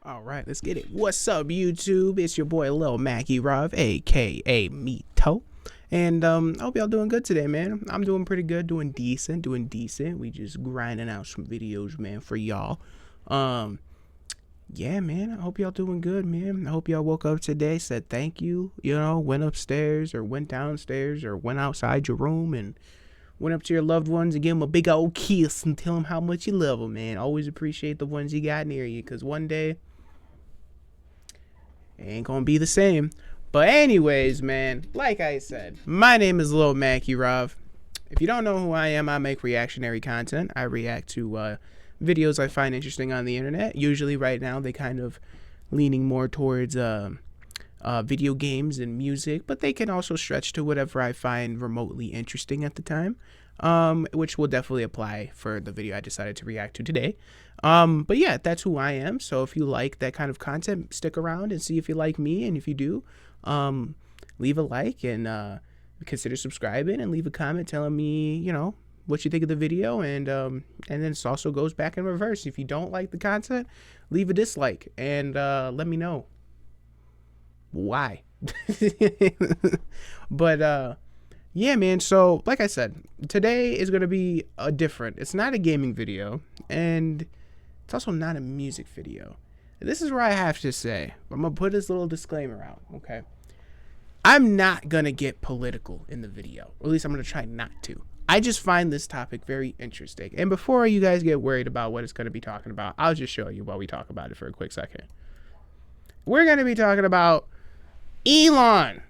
All right, let's get it. What's up, YouTube? It's your boy Lil Mackie Rov, aka Mito. And I hope y'all doing good today, man. I'm doing pretty good, doing decent. We just grinding out some videos, man, for y'all. Um, yeah, man. I hope y'all doing good, man. I hope y'all woke up today, said thank you, went upstairs or went downstairs or went outside your room and went up to your loved ones and give them a big old kiss and tell them how much you love them, man. Always appreciate the ones you got near you, because one day it ain't gonna be the same. But anyways, man, like I said, my name is Lil Mackie Rov. If you don't know who I am, I make reactionary content. I react to videos I find interesting on the internet. Usually right now they kind of leaning more towards video games and music, but they can also stretch to whatever I find remotely interesting at the time, which will definitely apply for the video I decided to react to today. But yeah, that's who I am. So if you like that kind of content, stick around and see if you like me. And if you do, leave a like and consider subscribing and leave a comment telling me, what you think of the video. And then it also goes back in reverse. If you don't like the content, leave a dislike and let me know why. But yeah, man, so like I said, today is going to be it's not a gaming video, and it's also not a music video. This is where I have to say, I'm going to put this little disclaimer out, okay? I'm not going to get political in the video, or at least I'm going to try not to. I just find this topic very interesting. And before you guys get worried about what it's going to be talking about, I'll just show you while we talk about it for a quick second. We're going to be talking about Elon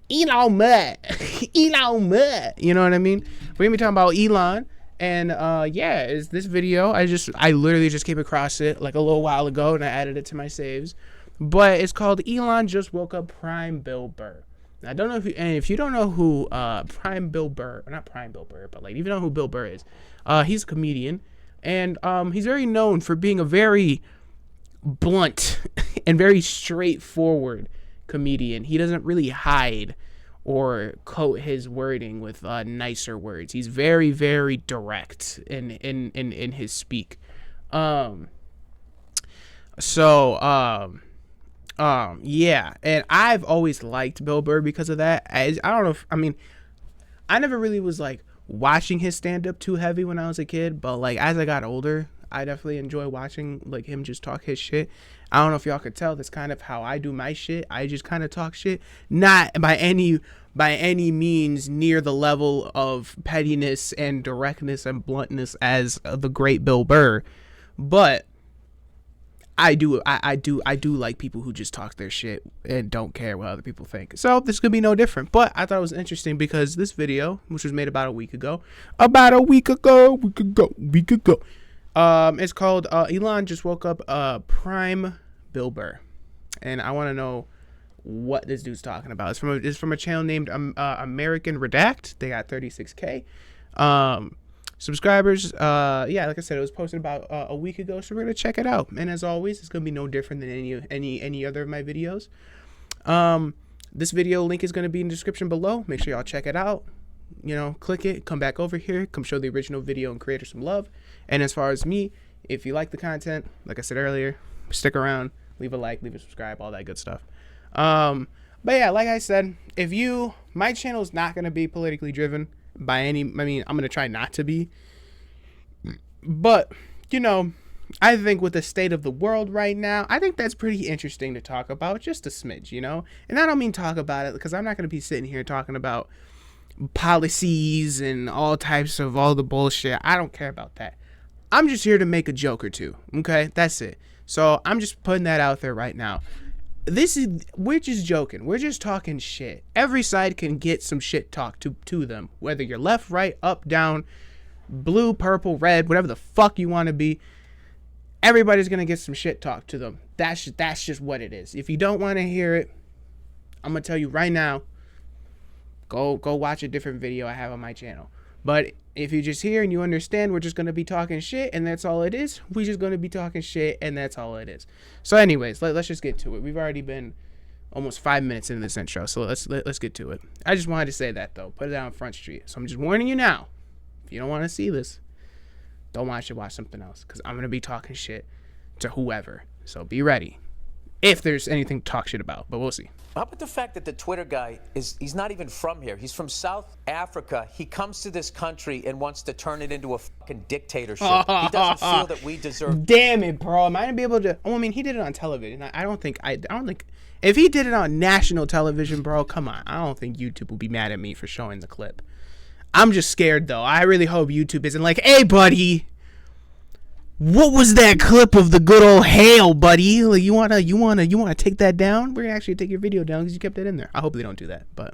Musk. Elon Musk. You know what I mean? We're going to be talking about Elon. And yeah, is this video, I literally just came across it like a little while ago and I added it to my saves. But it's called Elon Just Woke Up Prime Bill Burr. Now, I don't know if you don't know who Prime Bill Burr, or not Prime Bill Burr, but like if you know who Bill Burr is, he's a comedian, and he's very known for being a very blunt and very straightforward comedian. He doesn't really hide or coat his wording with nicer words. He's very, very direct in his speak. Yeah, and I've always liked Bill Burr because of that. I don't know I never really was like watching his stand-up too heavy when I was a kid, but like as I got older, I definitely enjoy watching like him just talk his shit. I don't know if y'all could tell, that's kind of how I do my shit. I just kind of talk shit, not by any means near the level of pettiness and directness and bluntness as the great Bill Burr, but I do like people who just talk their shit and don't care what other people think. So this could be no different. But I thought it was interesting because this video, which was made about a week ago, it's called Elon Just Woke Up Prime Bill Burr. And I want to know what this dude's talking about. It's from a channel named American Redact. They got 36K subscribers. Yeah, like I said, it was posted about a week ago, so we're gonna check it out. And as always, it's gonna be no different than any other of my videos. This video link is gonna be in the description below. Make sure y'all check it out. Click it, come back over here, come show the original video and creator some love. And as far as me, if you like the content, like I said earlier, stick around, leave a like, leave a subscribe, all that good stuff. But yeah, like I said, my channel is not gonna be politically driven by I'm gonna try not to be, but I think with the state of the world right now, I think that's pretty interesting to talk about, just a smidge, and I don't mean talk about it because I'm not gonna be sitting here talking about policies and all types of all the bullshit. I don't care about that. I'm just here to make a joke or two, okay? That's it. So I'm just putting that out there right now. We're just joking. We're just talking shit. Every side can get some shit talked to them. Whether you're left, right, up, down, blue, purple, red, whatever the fuck you want to be, everybody's going to get some shit talked to them. That's just what it is. If you don't want to hear it, I'm going to tell you right now, go watch a different video I have on my channel. But if you're just here and you understand, we're just going to be talking shit and that's all it is. We're just going to be talking shit and that's all it is. So anyways, let's just get to it. We've already been almost 5 minutes into this intro, so let's get to it. I just wanted to say that though. Put it out on Front Street. So I'm just warning you now. If you don't want to see this, don't watch it. Watch something else, because I'm going to be talking shit to whoever. So be ready if there's anything to talk shit about, but we'll see. How about the fact that the Twitter guy he's not even from here. He's from South Africa. He comes to this country and wants to turn it into a fucking dictatorship. He doesn't feel that we deserve. Damn it, bro. Am I gonna be able to? Oh, I mean, he did it on television. I don't think if he did it on national television, bro, come on. I don't think YouTube will be mad at me for showing the clip. I'm just scared though. I really hope YouTube isn't like, hey, buddy, what was that clip of the good old hail, buddy? Like, you wanna take that down? We're gonna actually take your video down because you kept it in there. I hope they don't do that. But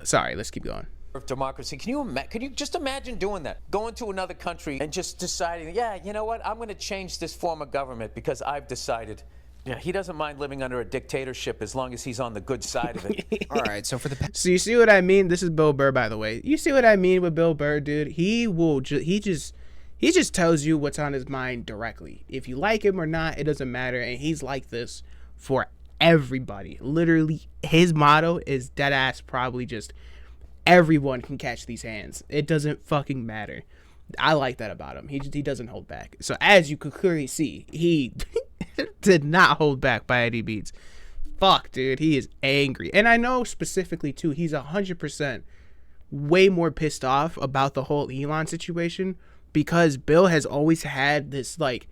sorry, let's keep going. Democracy. Can you just imagine doing that? Going to another country and just deciding, yeah, you know what? I'm going to change this form of government because I've decided. Yeah, he doesn't mind living under a dictatorship as long as he's on the good side of it. All right, so so you see what I mean? This is Bill Burr, by the way. You see what I mean with Bill Burr, dude? He just tells you what's on his mind directly. If you like him or not, it doesn't matter. And he's like this for everybody. Literally, his motto is dead ass probably just everyone can catch these hands. It doesn't fucking matter. I like that about him. He doesn't hold back. So as you could clearly see, he did not hold back by any means. Fuck, dude. He is angry. And I know specifically, too, he's 100% way more pissed off about the whole Elon situation because Bill has always had this, like,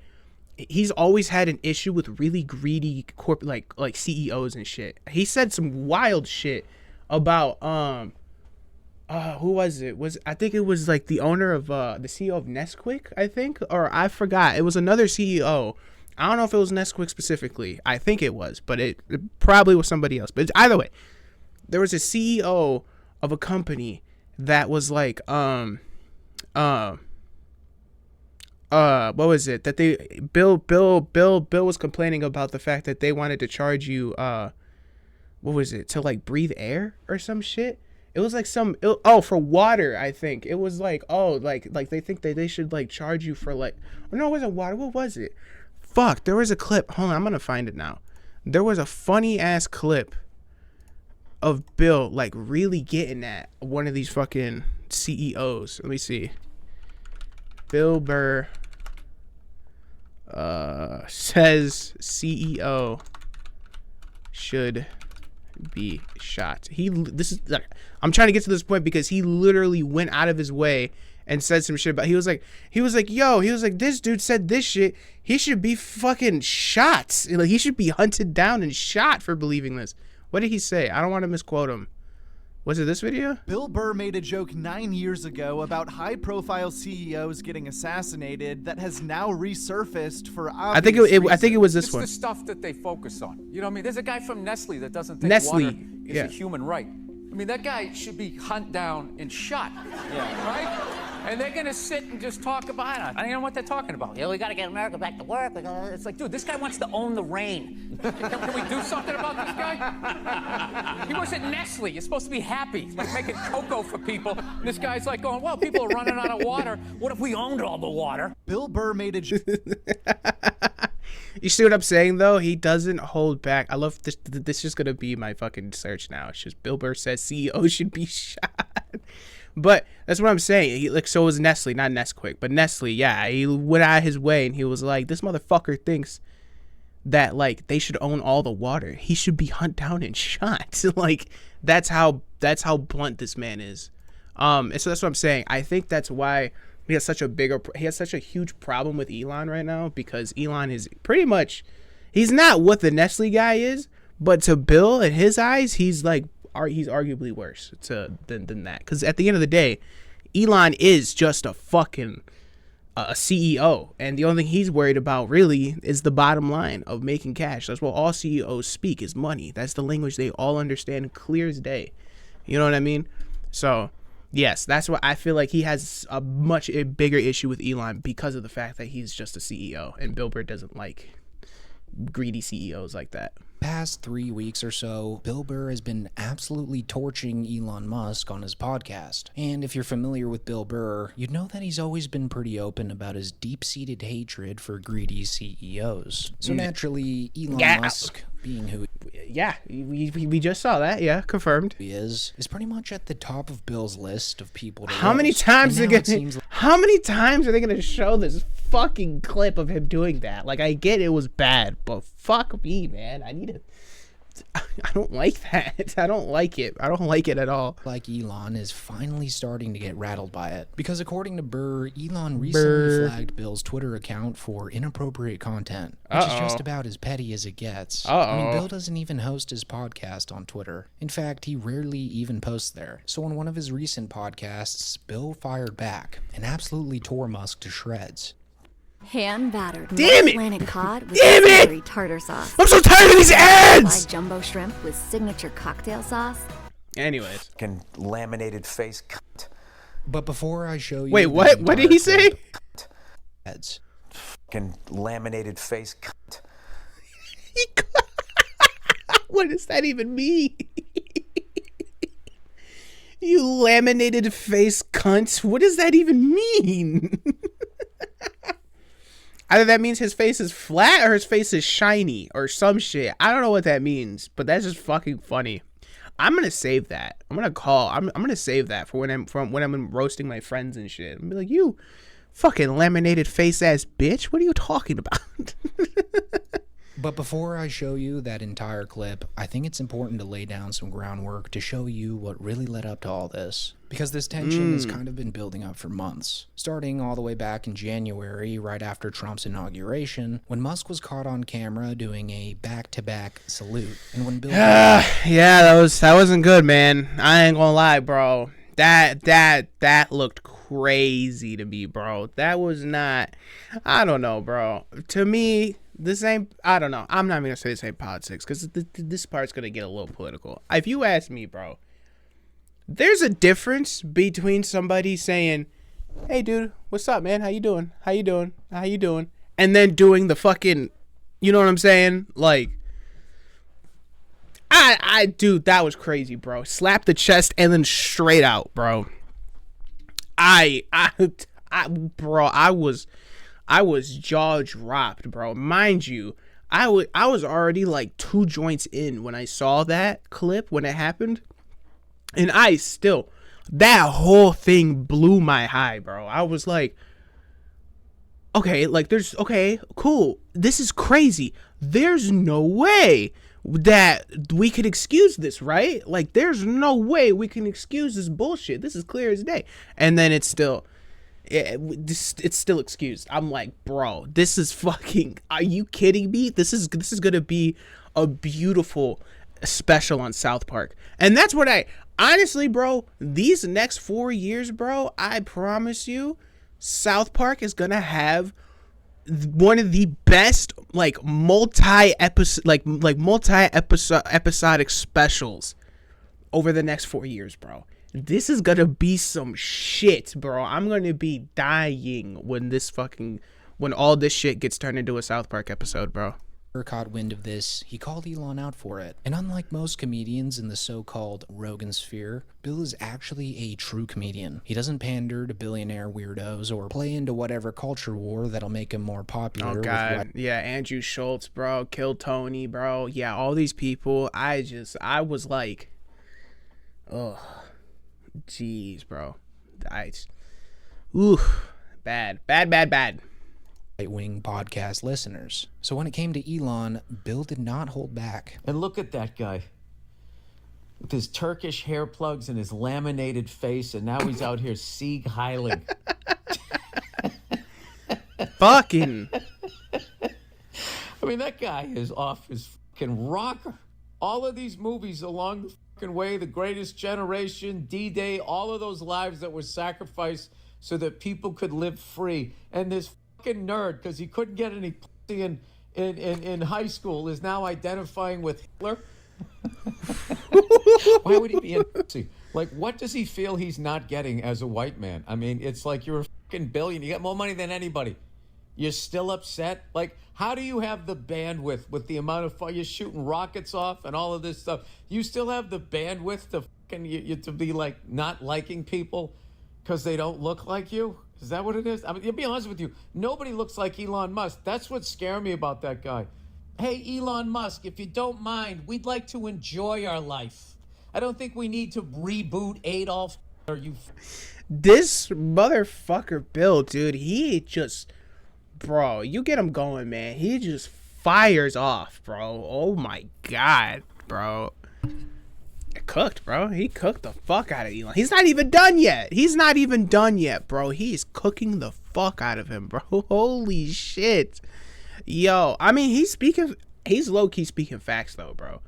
he's always had an issue with really greedy like CEOs and shit. He said some wild shit about, who was it? I think it was like the owner of the CEO of Nesquik, I think, or I forgot. It was another CEO. I don't know if it was Nesquik specifically. I think it was, but it probably was somebody else. But either way, there was a CEO of a company that was like what was it? That Bill was complaining about the fact that they wanted to charge you what was it? To like breathe air or some shit. It was like for water, I think. It was like, like they think that they should like charge you for like, no, it wasn't water. What was it? Fuck, there was a clip. Hold on, I'm gonna find it now. There was a funny ass clip of Bill like really getting at one of these fucking CEOs. Let me see. Bill Burr says CEO should be shot. I'm trying to get to this point because he literally went out of his way and said some shit about. He was like, this dude said this shit. He should be fucking shot. Like, he should be hunted down and shot for believing this. What did he say? I don't want to misquote him. Was it this video? Bill Burr made a joke 9 years ago about high-profile CEOs getting assassinated that has now resurfaced for obvious reasons. I think it was this one. It's the stuff that they focus on. You know what I mean? There's a guy from Nestle that doesn't think water is a human right. I mean, that guy should be hunted down and shot. Yeah. Right? And they're going to sit and just talk about it. I don't know what they're talking about. Yeah, we got to get America back to work. It's like, dude, this guy wants to own the rain. Can we do something about this guy? He was at Nestle. You're supposed to be happy, like making cocoa for people. And this guy's like going, well, people are running out of water. What if we owned all the water? Bill Burr made a joke. You see what I'm saying, though? He doesn't hold back. I love this. This is going to be my fucking search now. It's just Bill Burr says CEO should be shot. But that's what I'm saying. So was Nestle, not Nesquik, but Nestle. Yeah, he went out of his way and he was like, this motherfucker thinks that like they should own all the water. He should be hunted down and shot. Like that's how blunt this man is. And so that's what I'm saying. I think that's why he has such a huge problem with Elon right now, because Elon is pretty much, he's not what the Nestle guy is, but to Bill in his eyes, he's arguably worse than that. Because at the end of the day, Elon is just a fucking a CEO, and the only thing he's worried about really is the bottom line of making cash. That's what all CEOs speak, is money. That's the language they all understand clear as day. You know what I mean? So yes, that's what I feel like. He has a much bigger issue with Elon because of the fact that he's just a CEO, and Bill Burr doesn't like greedy CEOs like that. Past 3 weeks or so, Bill Burr has been absolutely torching Elon Musk on his podcast. And if you're familiar with Bill Burr, you'd know that he's always been pretty open about his deep-seated hatred for greedy CEOs. So naturally, Elon Musk, being who we just saw that, confirmed. He is pretty much at the top of Bill's list of people to How many times are they gonna show this fucking clip of him doing that. Like, I get it was bad, but fuck me, man. I don't like that. I don't like it. I don't like it at all. Like Elon is finally starting to get rattled by it. Because according to Burr, Elon recently flagged Bill's Twitter account for inappropriate content, which is just about as petty as it gets. I mean, Bill doesn't even host his podcast on Twitter. In fact, he rarely even posts there. So on one of his recent podcasts, Bill fired back and absolutely tore Musk to shreds. Hand battered Damn it! Atlantic cod with Damn it! savory tartar sauce. I'm so tired of these ads! Fried jumbo shrimp with signature cocktail sauce. Anyways. Fucking laminated face cunt. But before I show you... Wait, what? What did he say? Heads. Fucking laminated face cunt. What does that even mean? You laminated face cunt. What does that even mean? Either that means his face is flat or his face is shiny or some shit. I don't know what that means, but that's just fucking funny. I'm gonna save that. I'm gonna save that for when I'm roasting my friends and shit. I'm gonna be like, you fucking laminated face ass bitch. What are you talking about? But before I show you that entire clip, I think it's important to lay down some groundwork to show you what really led up to all this. Because this tension has kind of been building up for months. Starting all the way back in January, right after Trump's inauguration, when Musk was caught on camera doing a back-to-back salute. And when Bill... yeah, that wasn't good, man. I ain't gonna lie, bro. That looked crazy to me, bro. That was not... I don't know, bro. To me... This ain't, I don't know. I'm not even gonna say this ain't politics because this part's gonna get a little political. If you ask me, bro, there's a difference between somebody saying, "Hey, dude, what's up, man? How you doing? How you doing? How you doing?" and then doing the fucking, you know what I'm saying? Like, dude, that was crazy, bro. Slap the chest and then straight out, bro. Bro, I was jaw dropped, bro. Mind you, I was already like 2 joints in when I saw that clip when it happened. And that whole thing blew my high, bro. I was like, okay, cool. This is crazy. There's no way that we could excuse this, right? Like, there's no way we can excuse this bullshit. This is clear as day. And then it's still excused. I'm like, bro, this is fucking, are you kidding me? This is gonna be a beautiful special on South Park. And that's what honestly, bro, these next 4 years, bro, I promise you, South Park is gonna have one of the best multi-episodic specials over the next 4 years, bro. This is gonna be some shit, bro. I'm gonna be dying when all this shit gets turned into a South Park episode, bro. Caught wind of this, he called Elon out for it. And unlike most comedians in the so-called Rogan sphere, Bill is actually a true comedian. He doesn't pander to billionaire weirdos or play into whatever culture war that'll make him more popular. Oh god, yeah, Andrew Schultz, bro, Kill Tony, bro, yeah, all these people. I was like, ugh. Jeez, bro. Bad. Right-wing podcast listeners. So when it came to Elon, Bill did not hold back. And look at that guy. With his Turkish hair plugs and his laminated face, and now he's out here Sieg Heilig. Fucking. I mean, that guy is off his fucking rocker. All of these movies along the fucking way, The Greatest Generation, D-Day, all of those lives that were sacrificed so that people could live free. And this fucking nerd, because he couldn't get any pussy in high school, is now identifying with Hitler. Why would he be in pussy? Like, what does he feel he's not getting as a white man? I mean, it's like you're a fucking billionaire. You got more money than anybody. You're still upset? Like, how do you have the bandwidth with the amount of fun? You're shooting rockets off and all of this stuff. You still have the bandwidth to fucking you to be like not liking people because they don't look like you? Is that what it is? I mean, to be honest with you, nobody looks like Elon Musk. That's what scared me about that guy. Hey, Elon Musk, if you don't mind, we'd like to enjoy our life. I don't think we need to reboot Adolf or you. This motherfucker Bill, dude, he just bro, you get him going, man. He just fires off, bro. Oh my god, bro. Cooked, bro. He cooked the fuck out of Elon. He's not even done yet. Bro. He's cooking the fuck out of him, bro. Holy shit. Yo, I mean, he's low-key speaking facts though, bro.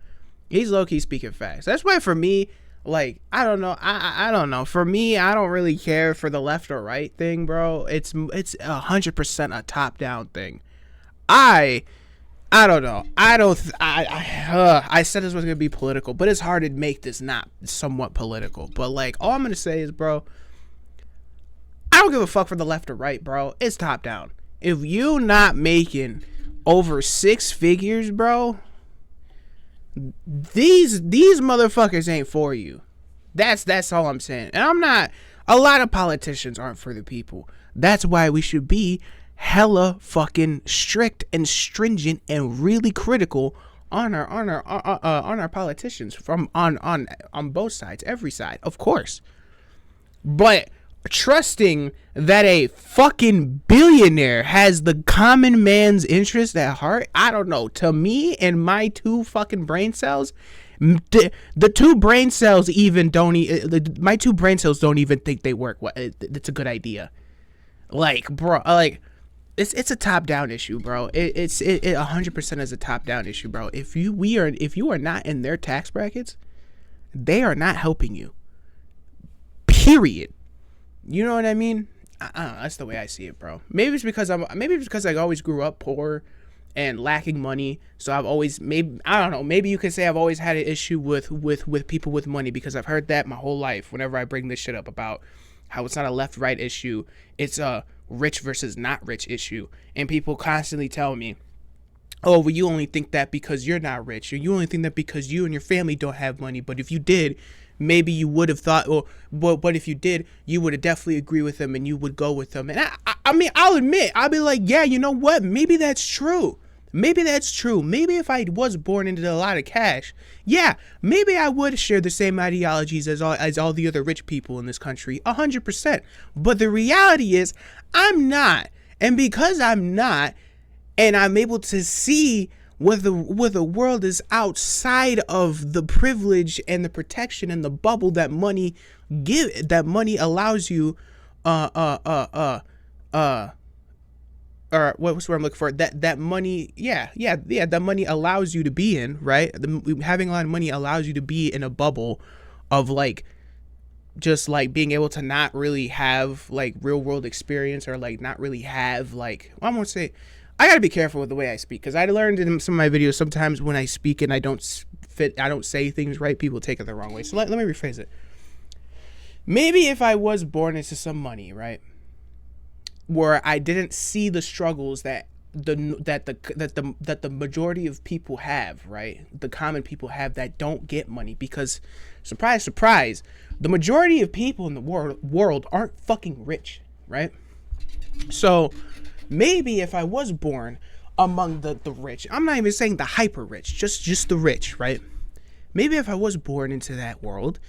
He's low-key speaking facts. That's why for me, like, I don't know. I don't know. For me, I don't really care for the left or right thing, bro. It's 100% a top-down thing. I don't know. I said this was gonna be political, but it's hard to make this not somewhat political. But like, all I'm gonna say is, bro, I don't give a fuck for the left or right, bro. It's top down. If you not making over 6 figures, bro, these motherfuckers ain't for you. That's all I'm saying. And I'm not. A lot of politicians aren't for the people. That's why we should be hella fucking strict and stringent and really critical on our politicians from on both sides, every side, of course. But trusting that a fucking billionaire has the common man's interest at heart, I don't know. To me and my 2 fucking brain cells, the 2 brain cells even don't. My 2 brain cells don't even think they work. It's a good idea. Like, bro, like. It's a top down issue, bro. It 100% is a top down issue, bro. If you are not in their tax brackets, they are not helping you. Period. You know what I mean? I don't know, that's the way I see it, bro. Maybe it's because I always grew up poor and lacking money, so I've always I don't know. Maybe you could say I've always had an issue with people with money because I've heard that my whole life. Whenever I bring this shit up about how it's not a left right issue, it's a rich versus not rich issue, and people constantly tell me, oh, well, you only think that because you're not rich, or you only think that because you and your family don't have money, but if you did, maybe you would have thought, or but if you did, you would have definitely agree with them and you would go with them. And I mean, I'll admit, I'll be like, yeah, you know what, maybe that's true. Maybe if I was born into a lot of cash, yeah, maybe I would share the same ideologies as all the other rich people in this country, 100%. But the reality is, I'm not. And because I'm not, and I'm able to see what the world is outside of the privilege and the protection and the bubble that money allows you, or what's what I'm looking for, that money, that money allows you to be in, right? Having a lot of money allows you to be in a bubble of like, just like being able to not really have like real world experience, or like not really have like, well, I'm gonna say, I gotta be careful with the way I speak, because I learned in some of my videos, sometimes when I speak and I don't say things right, people take it the wrong way. So let me rephrase it. Maybe if I was born into some money, right, where I didn't see the struggles that the majority of people have, right? The common people have that don't get money, because surprise, surprise, the majority of people in the world aren't fucking rich, right? So maybe if I was born among the rich, I'm not even saying the hyper rich, just the rich, right? Maybe if I was born into that world,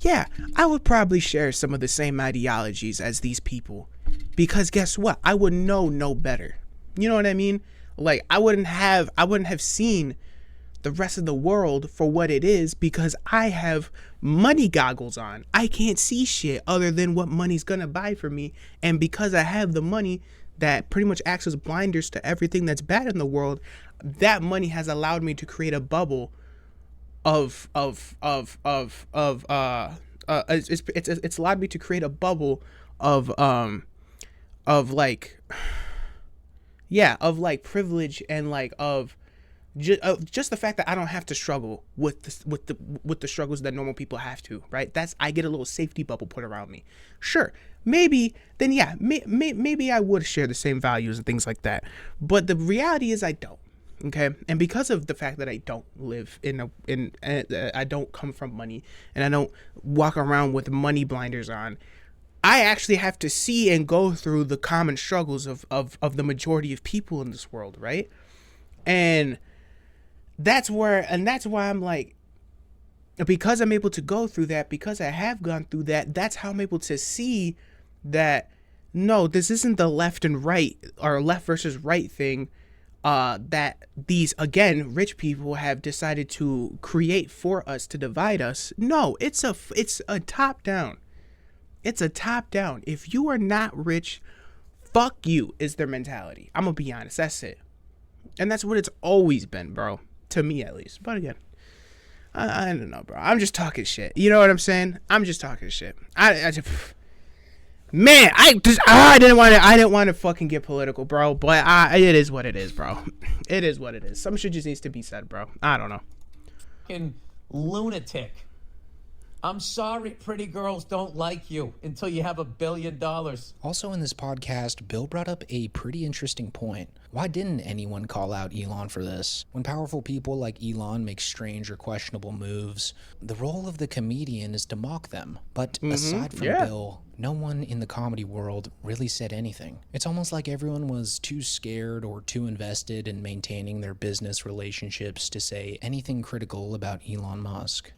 yeah, I would probably share some of the same ideologies as these people. Because guess what? I would know no better. You know what I mean? Like, I wouldn't have seen the rest of the world for what it is, because I have money goggles on. I can't see shit other than what money's gonna buy for me. And because I have the money that pretty much acts as blinders to everything that's bad in the world, that money has allowed me to create a bubble it's allowed me to create a bubble of like privilege, and like of just the fact that I don't have to struggle with the struggles that normal people have to, right? I get a little safety bubble put around me. Sure, maybe then, yeah, maybe I would share the same values and things like that, but the reality is I don't. Okay, and because of the fact that I don't live I don't come from money, and I don't walk around with money blinders on, I actually have to see and go through the common struggles of the majority of people in this world, right? And that's why I'm like, because I'm able to go through that, because I have gone through that, that's how I'm able to see that No, this isn't the left and right or left versus right thing that these, again, rich people have decided to create for us to divide us. No, it's a top down. It's a top down. If you are not rich, fuck you is their mentality. I'm gonna be honest. That's it. And that's what it's always been, bro. To me, at least. But again, I don't know, bro. I'm just talking shit. You know what I'm saying? I'm just talking shit. I just, man, I didn't want to fucking get political, bro. But it is what it is, bro. It is what it is. Some shit just needs to be said, bro. I don't know. Fucking lunatic. I'm sorry pretty girls don't like you until you have $1 billion. Also in this podcast, Bill brought up a pretty interesting point. Why didn't anyone call out Elon for this? When powerful people like Elon make strange or questionable moves, the role of the comedian is to mock them. But aside from Bill, no one in the comedy world really said anything. It's almost like everyone was too scared or too invested in maintaining their business relationships to say anything critical about Elon Musk.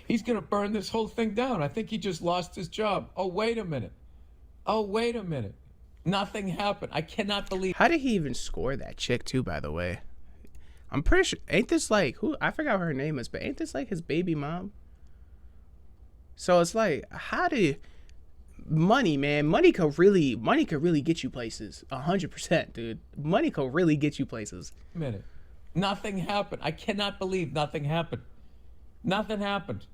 He's going to burn this whole thing down. I think he just lost his job. Oh, wait a minute. Nothing happened. I cannot believe. How did he even score that chick too, by the way? I'm pretty sure, ain't this like, who, I forgot what her name is, but ain't this like his baby mom? So it's like, how did money, man, money could really get you places. 100%, dude. Money could really get you places. Minute. Nothing happened. I cannot believe nothing happened. Nothing happened.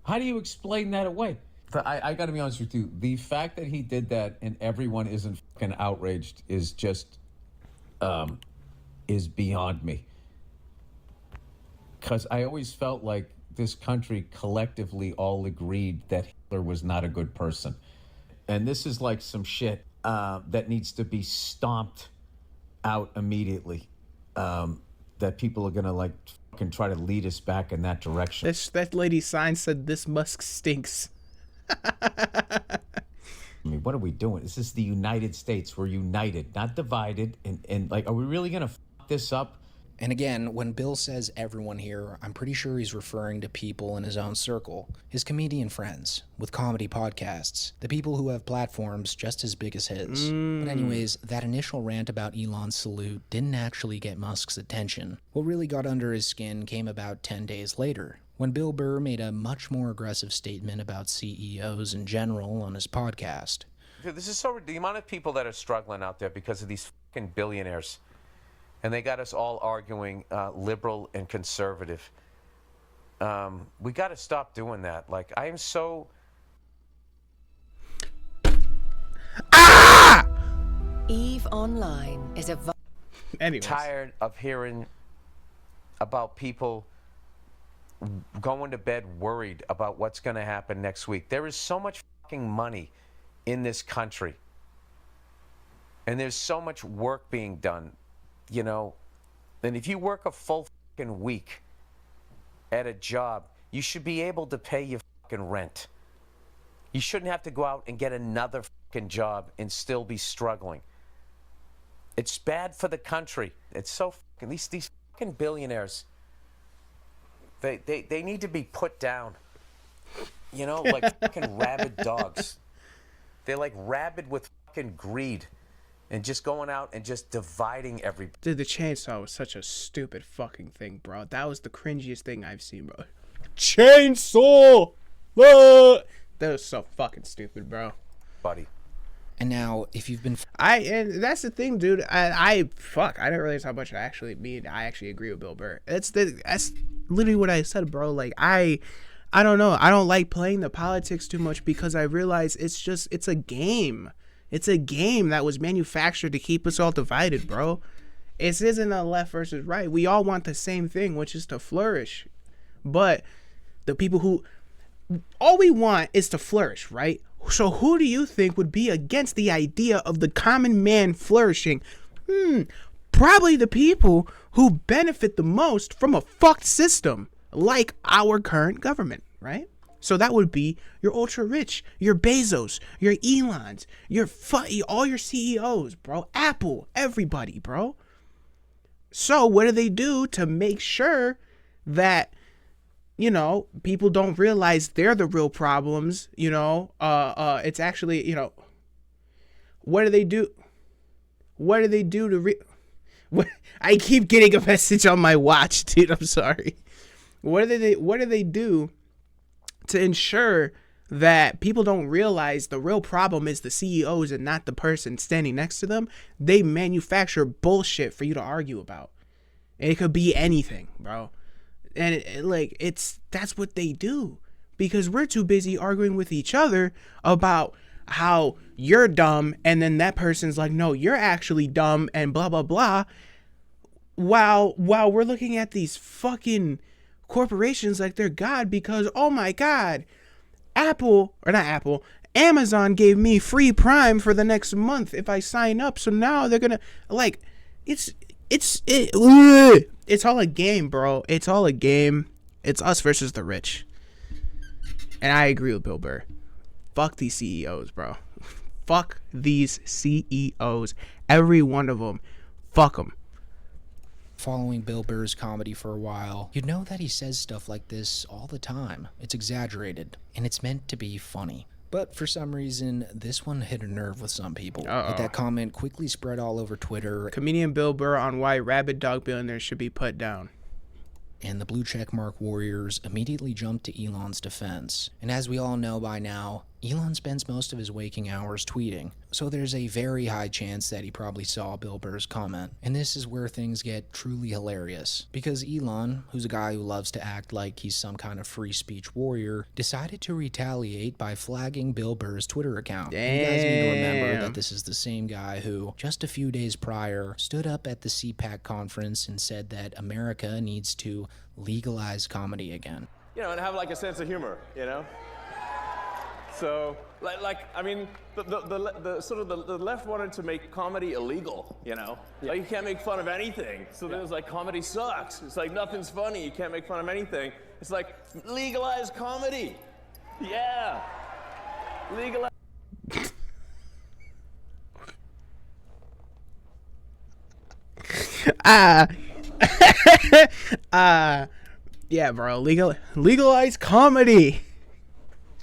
How do you explain that away? I got to be honest with you. The fact that he did that and everyone isn't fucking outraged is just, is beyond me. Because I always felt like this country collectively all agreed that Hitler was not a good person. And this is like some shit that needs to be stomped out immediately. That people are going to like fucking try to lead us back in that direction. That lady's sign said, "This Musk stinks." I mean, what are we doing? This is the United States. We're united, not divided. And like, are we really going to fuck this up? And again, when Bill says everyone here, I'm pretty sure he's referring to people in his own circle, his comedian friends with comedy podcasts, the people who have platforms just as big as his. But anyways, that initial rant about Elon's salute didn't actually get Musk's attention. What really got under his skin came about 10 days later, when Bill Burr made a much more aggressive statement about CEOs in general on his podcast. Dude, this is so the amount of people that are struggling out there because of these fucking billionaires. And they got us all arguing liberal and conservative. We got to stop doing that. Like, I am so... EVE Online is a... Anyways. tired of hearing about people going to bed worried about what's going to happen next week. There is so much fucking money in this country. And there's so much work being done. You know, and if you work a full fucking week at a job, you should be able to pay your fucking rent. You shouldn't have to go out and get another fucking job and still be struggling. It's bad for the country. It's so fucking, these fucking billionaires, they need to be put down. You know, like fucking rabid dogs. They're like rabid with fucking greed. And just going out and just dividing everybody. Dude, the chainsaw was such a stupid fucking thing, bro. That was the cringiest thing I've seen, bro. Chainsaw! That was so fucking stupid, bro. Buddy. And now, if you've been... And that's the thing, dude. I didn't realize how much I actually agree with Bill Burr. That's literally what I said, bro. Like, I don't know. I don't like playing the politics too much because I realize it's a game. It's a game that was manufactured to keep us all divided, bro. It isn't a left versus right. We all want the same thing, which is to flourish. But the people who... all we want is to flourish, right? So who do you think would be against the idea of the common man flourishing? Probably the people who benefit the most from a fucked system, like our current government, right? So that would be your ultra rich, your Bezos, your Elons, all your CEOs, bro. Apple, everybody, bro. So what do they do to make sure that, you know, people don't realize they're the real problems? You know, it's actually, you know, What do they do? What do they do to what? I keep getting a message on my watch, dude. I'm sorry. What do they do to ensure that people don't realize the real problem is the CEOs and not the person standing next to them? They manufacture bullshit for you to argue about. And it could be anything, bro. And that's what they do, because we're too busy arguing with each other about how you're dumb, and then that person's like, no, you're actually dumb, and blah blah blah, while we're looking at these fucking corporations like they're God, because oh my god, Amazon gave me free Prime for the next month if I sign up, so now they're gonna, like, it's all a game, bro. It's all a game. It's us versus the rich. And I agree with Bill Burr. Fuck these CEOs, bro. Fuck these CEOs. Every one of them. Fuck them. Following Bill Burr's comedy for a while, you'd know that he says stuff like this all the time. It's exaggerated, and it's meant to be funny. But for some reason, this one hit a nerve with some people. But that comment quickly spread all over Twitter. Comedian Bill Burr on why rabid dog billionaires should be put down. And the blue checkmark warriors immediately jumped to Elon's defense. And as we all know by now, Elon spends most of his waking hours tweeting, so there's a very high chance that he probably saw Bill Burr's comment. And this is where things get truly hilarious, because Elon, who's a guy who loves to act like he's some kind of free speech warrior, decided to retaliate by flagging Bill Burr's Twitter account. Damn. You guys need to remember that this is the same guy who, just a few days prior, stood up at the CPAC conference and said that America needs to legalize comedy again. You know, and have like a sense of humor, you know? So, I mean, the sort of the left wanted to make comedy illegal, you know? Like, you can't make fun of anything. So then it was like, comedy sucks. It's like, nothing's funny. You can't make fun of anything. It's like, legalize comedy. Yeah. Legalize. Yeah, bro. Legalize comedy.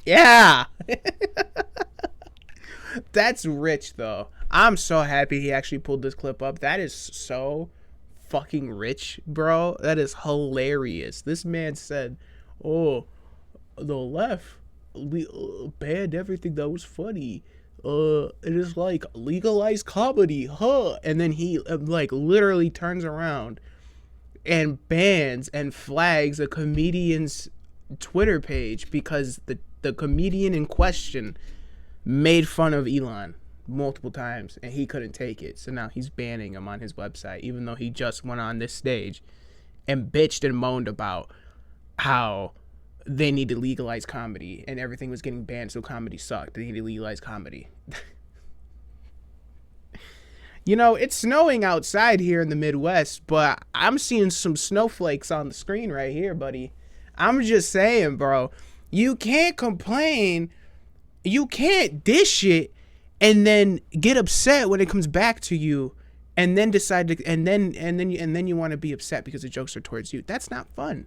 Yeah. That's rich, though. I'm so happy he actually pulled this clip up. That is so fucking rich, bro. That is hilarious. This man said, oh, the left, we banned everything that was funny. It is like legalized comedy, huh? And then he like literally turns around and bans and flags a comedian's Twitter page because the comedian in question made fun of Elon multiple times and he couldn't take it. So now he's banning him on his website, even though he just went on this stage and bitched and moaned about how they need to legalize comedy and everything was getting banned, so comedy sucked. They need to legalize comedy. You know, it's snowing outside here in the Midwest, but I'm seeing some snowflakes on the screen right here, buddy. I'm just saying, bro. You can't complain. You can't dish it and then get upset when it comes back to you and then decide to and then you want to be upset because the jokes are towards you. That's not fun.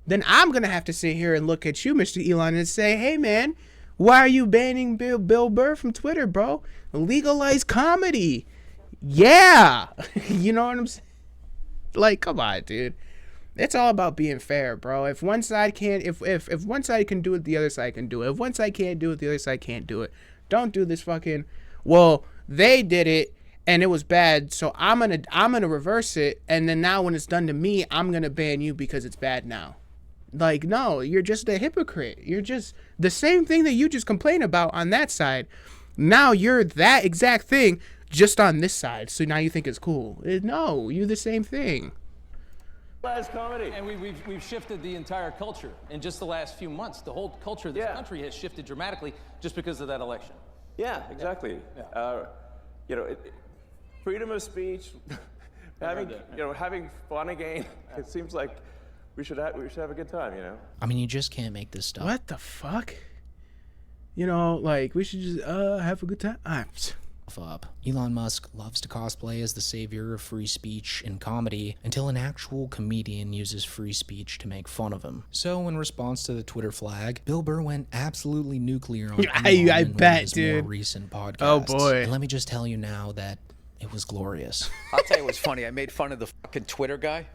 Then I'm going to have to sit here and look at you, Mr. Elon, and say, hey, man, why are you banning Bill Burr from Twitter, bro? Legalize comedy. Yeah. You know what I'm saying? Like, come on, dude. It's all about being fair, bro. If one side can't, if one side can do it, the other side can do it. If one side can't do it, the other side can't do it. Don't do this fucking, well, they did it and it was bad, so I'm gonna reverse it, and then now when it's done to me, I'm gonna ban you because it's bad now. Like, no, you're just a hypocrite. You're just the same thing that you just complain about on that side. Now you're that exact thing just on this side. So now you think it's cool. No, you're the same thing. Comedy. And we've shifted the entire culture in just the last few months. The whole culture of this country has shifted dramatically just because of that election. Yeah, exactly. Yeah. You know, freedom of speech, having fun again. It seems like we should have a good time, you know? I mean, you just can't make this stuff. What the fuck? You know, like, we should just have a good time. up. Elon Musk loves to cosplay as the savior of free speech in comedy until an actual comedian uses free speech to make fun of him. So in response to the Twitter flag, Bill Burr went absolutely nuclear on Elon I in one bet, of his more dude. recent podcasts. Oh, boy. And let me just tell you now that it was glorious. I'll tell you what's funny. I made fun of the fucking Twitter guy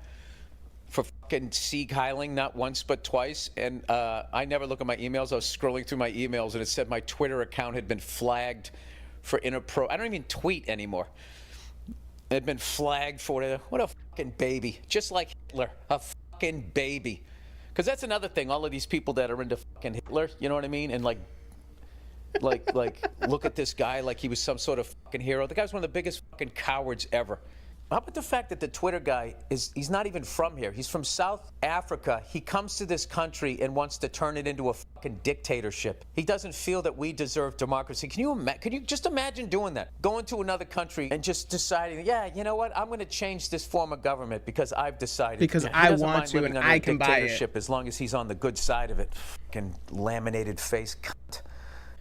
for fucking Sieg Heiling not once but twice, and I never look at my emails. I was scrolling through my emails, and it said my Twitter account had been flagged for I don't even tweet anymore. It had been flagged for whatever. What a fucking baby. Just like Hitler. A fucking baby. Because that's another thing. All of these people that are into fucking Hitler, you know what I mean? And like look at this guy like he was some sort of fucking hero. The guy's one of the biggest fucking cowards ever. How about the fact that the Twitter guy he's not even from here. He's from South Africa. He comes to this country and wants to turn it into a fucking dictatorship. He doesn't feel that we deserve democracy. Can you just imagine doing that? Going to another country and just deciding, yeah, you know what? I'm going to change this form of government because I've decided. Because He I doesn't want mind to living and under I a can buy it. dictatorship as long as he's on the good side of it. Fucking laminated face cunt.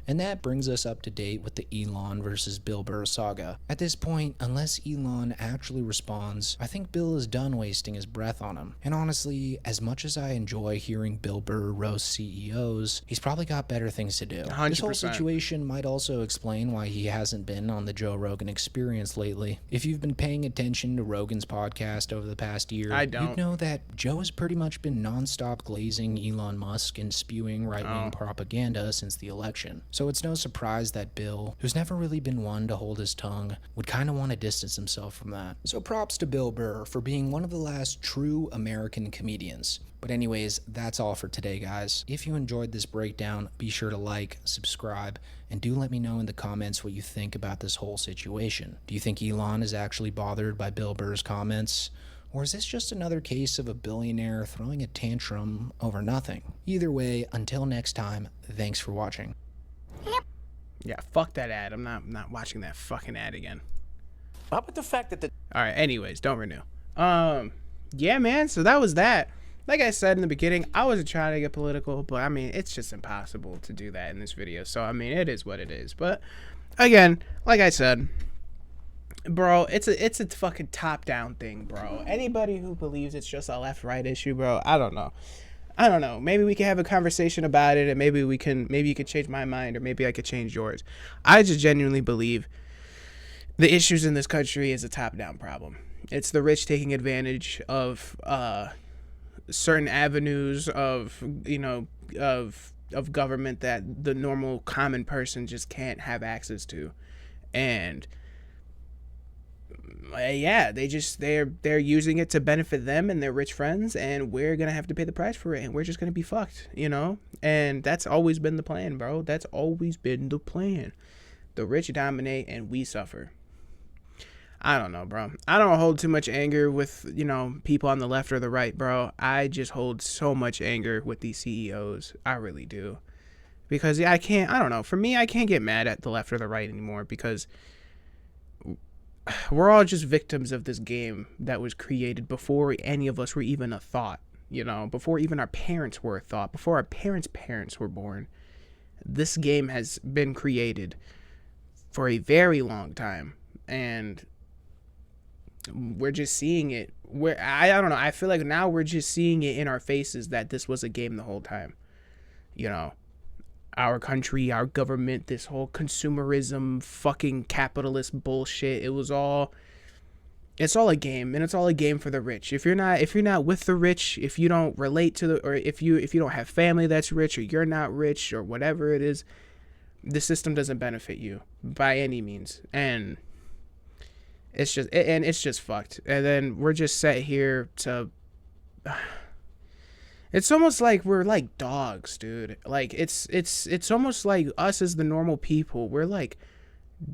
And that brings us up to date with the Elon versus Bill Burr saga. At this point, unless Elon actually responds, I think Bill is done wasting his breath on him. And honestly, as much as I enjoy hearing Bill Burr roast CEOs, he's probably got better things to do. 100%. This whole situation might also explain why he hasn't been on the Joe Rogan Experience lately. If you've been paying attention to Rogan's podcast over the past year, you'd know that Joe has pretty much been nonstop glazing Elon Musk and spewing right-wing propaganda since the election. So it's no surprise that Bill, who's never really been one to hold his tongue, would kind of want to distance himself from that. So props to Bill Burr for being one of the last true American comedians. But anyways, that's all for today, guys. If you enjoyed this breakdown, be sure to like, subscribe, and do let me know in the comments what you think about this whole situation. Do you think Elon is actually bothered by Bill Burr's comments? Or is this just another case of a billionaire throwing a tantrum over nothing? Either way, until next time, thanks for watching. Yeah, fuck that ad. I'm not watching that fucking ad again. How about the fact that All right, anyways, don't renew. Yeah, man, so that was that. Like I said in the beginning, I wasn't trying to get political, but I mean, it's just impossible to do that in this video. So, I mean, it is what it is. But again, like I said, bro, it's a fucking top-down thing, bro. Anybody who believes it's just a left-right issue, bro, I don't know. Maybe we can have a conversation about it, and maybe you could change my mind, or maybe I could change yours. I just genuinely believe the issues in this country is a top-down problem. It's the rich taking advantage of certain avenues of government that the normal common person just can't have access to, and yeah, they're using it to benefit them and their rich friends, and we're gonna have to pay the price for it, and we're just gonna be fucked, and that's always been the plan, bro. That's always been the plan. The rich dominate and we suffer. I don't know, bro. I don't hold too much anger with people on the left or the right, bro. I just hold so much anger with these CEOs. I really do, because I don't know, for me, I can't get mad at the left or the right anymore, because we're all just victims of this game that was created before any of us were even a thought, before even our parents were a thought, before our parents were born. This game has been created for a very long time, and we're just seeing it. I don't know, I feel like now we're just seeing it in our faces that this was a game the whole time. Our country, our government, this whole consumerism, fucking capitalist bullshit. It's all a game, and it's all a game for the rich. If you're not with the rich, if you don't relate to or if you don't have family that's rich, or you're not rich, or whatever it is, the system doesn't benefit you by any means, and it's just fucked. And then we're just set here to. It's almost like we're like dogs, dude. Like it's almost like us as the normal people. We're like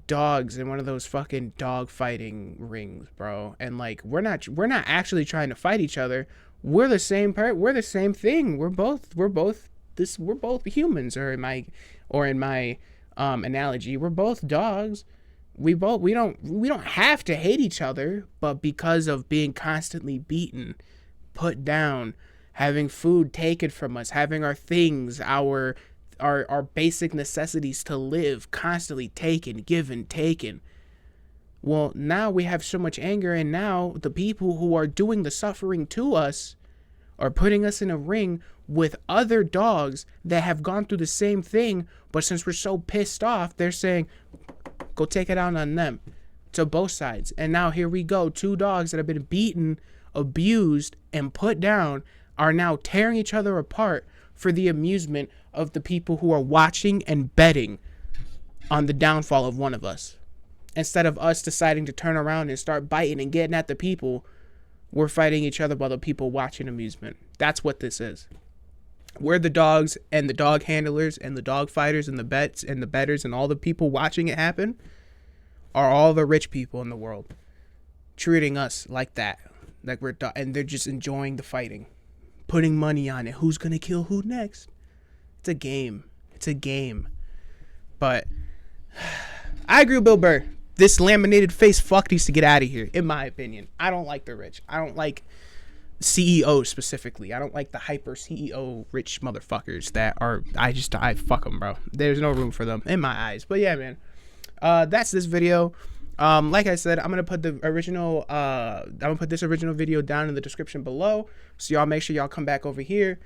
dogs in one of those fucking dog fighting rings, bro. And like we're not actually trying to fight each other. We're the same we're the same thing. We're both humans, or in my analogy, we're both dogs. We don't have to hate each other, but because of being constantly beaten, put down, having food taken from us, having our things, our our basic necessities to live constantly taken, given, taken. Well, now we have so much anger, and now the people who are doing the suffering to us are putting us in a ring with other dogs that have gone through the same thing, but since we're so pissed off, they're saying, go take it out on them, to both sides. And now here we go, 2 dogs that have been beaten, abused, and put down are now tearing each other apart for the amusement of the people who are watching and betting on the downfall of one of us. Instead of us deciding to turn around and start biting and getting at the people, we're fighting each other while the people watching amusement. That's what this is. We're the dogs, and the dog handlers and the dog fighters and the bets and the bettors and all the people watching it happen are all the rich people in the world, treating us like that, like we're and they're just enjoying the fighting, putting money on it. Who's gonna kill who next? It's a game. It's a game. But I agree with Bill Burr. This laminated face fuck needs to get out of here, in my opinion. I don't like the rich. I don't like CEOs specifically. I don't like the hyper CEO rich motherfuckers that are, I fuck them, bro. There's no room for them in my eyes. But yeah, man, that's this video. Like I said, I'm gonna put the original this original video down in the description below, so y'all make sure y'all come back over here,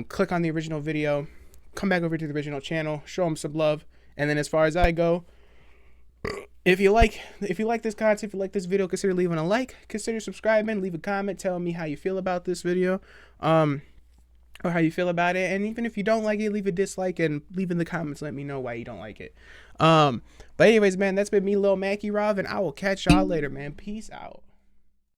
click on the original video, come back over to the original channel, show them some love. And then as far as I go, if you like this content, if you like this video, consider leaving a like, consider subscribing, leave a comment telling me how you feel about this video, or how you feel about it. And even if you don't like it, leave a dislike and leave in the comments, let me know why you don't like it. But anyways, man, that's been me, Lil Mackie Rob, and I will catch y'all later, man. Peace out.